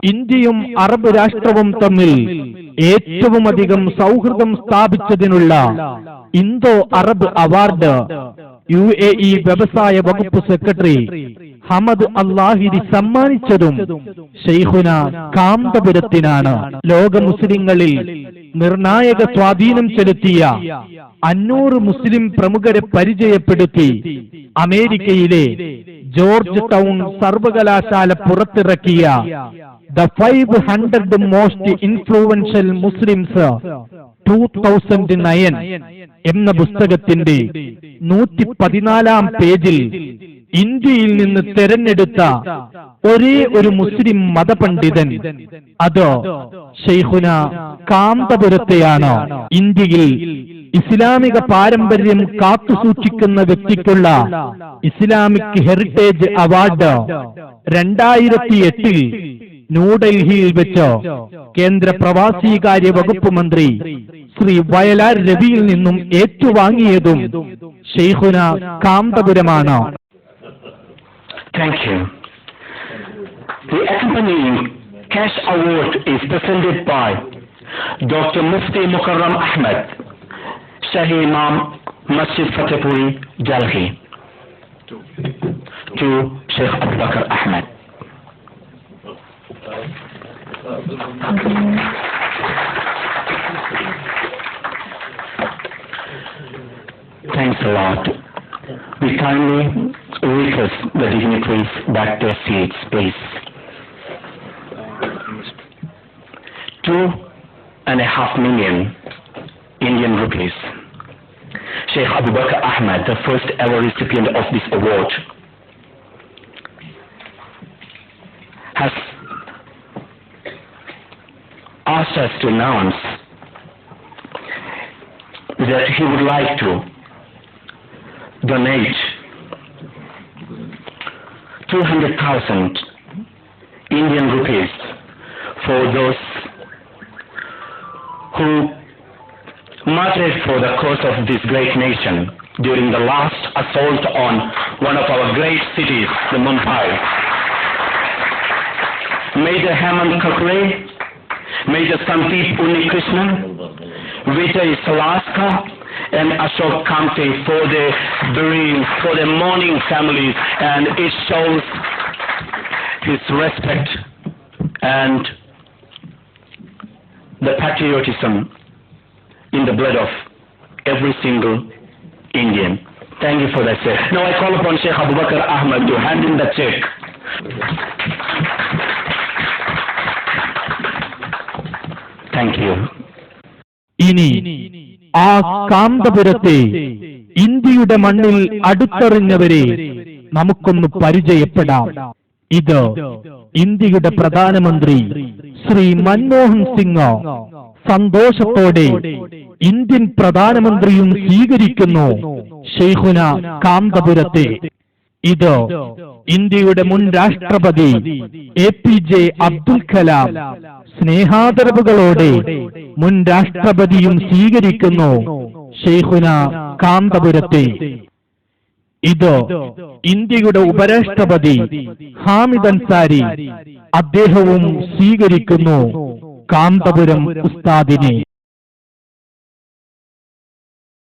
ഇന്ത്യയും അറബ് രാഷ്ട്രവും തമ്മിൽ ഏറ്റവും അധികം സൗഹൃദം സ്ഥാപിച്ചതിനുള്ള ഇന്തോ അറബ് അവാർഡ് UAE വ്യവസായ വകുപ്പ് സെക്രട്ടറി ഹമദ് അല്ലാഹിരി സമ്മാനിച്ചതും ശൈഖുന കാന്തപുരത്തിനാണ്. ലോക മുസ്ലിങ്ങളിൽ നിർണായക സ്വാധീനം ചെലുത്തിയ 500 മുസ്ലിം പ്രമുഖരെ പരിചയപ്പെടുത്തി അമേരിക്കയിലെ ജോർജ് ടൗൺ സർവകലാശാല പുറത്തിറക്കിയ The 500 Most Influential Muslims 2009 എന്ന പുസ്തകത്തിന്റെ 114-ാം പേജിൽ ഇന്ത്യയിൽ നിന്ന് തെരഞ്ഞെടുത്ത ഒരേ ഒരു മുസ്ലിം മതപണ്ഡിതൻ അത് ശൈഖുന കാന്തപുരത്തെയാണ്. ഇന്ത്യയിൽ ഇസ്ലാമിക പാരമ്പര്യം കാത്തുസൂക്ഷിക്കുന്ന വ്യക്തിക്കുള്ള ഇസ്ലാമിക് ഹെറിറ്റേജ് അവാർഡ് 2008 ന്യൂഡൽഹിയിൽ വെച്ച് കേന്ദ്ര പ്രവാസികാര്യ വകുപ്പ് മന്ത്രി ശ്രീ വയലാർ രവിയിൽ നിന്നും ഏറ്റുവാങ്ങിയതും ശൈഖുന കാന്തപുരമാണ്. Thank you. The accompanying cash award is presented by Dr. Mufti Mukarram Ahmed, Shahi Imam, Masjid Fatehpuri, Delhi, to Sheikh Abu Bakr Ahmed. Thanks a lot. We kindly request the dignitaries back their seats, please. 2.5 million Indian rupees. Sheikh Abu Bakr Ahmed, the first ever recipient of this award, has asked us to announce that he would like to donate 200,000 Indian rupees for those who martyred for the cause of this great nation during the last assault on one of our great cities, the Mumbai. Major Hemant Kakre, Major Sandeep Unnikrishnan, Vijay Salaska, and Ashok Kamte for their bereaved, for their mourning families, and it shows his respect and the patriotism in the blood of every single Indian. Thank you for that, sir. Now I call upon Sheikh Abu Bakr Ahmed to hand in the check. Thank you. ഇനി ആ കാന്തപുരത്തെ ഇന്ത്യയുടെ മണ്ണിൽ അടുത്തറിഞ്ഞവരെ നമുക്കൊന്ന് പരിചയപ്പെടാം. ഇത് ഇന്ത്യയുടെ പ്രധാനമന്ത്രി ശ്രീ മൻമോഹൻ സിംഗ് സന്തോഷത്തോടെ ഇന്ത്യൻ പ്രധാനമന്ത്രിയും സ്വീകരിക്കുന്നു ശൈഖുന കാന്തപുരത്തെ. ഇത് ഇന്ത്യയുടെ മുൻ രാഷ്ട്രപതി APJ അബ്ദുൽ കലാം സ്നേഹാദരവുകളോടെ മുൻ രാഷ്ട്രപതിയും സ്വീകരിക്കുന്നു ശൈഖുന കാന്തപുരത്തെ. ഇത് ഇന്ത്യയുടെ ഉപരാഷ്ട്രപതി ഹാമിദ് അൻസാരി അദ്ദേഹവും സ്വീകരിക്കുന്നു കാന്തപുരം ഉസ്താദിനെ.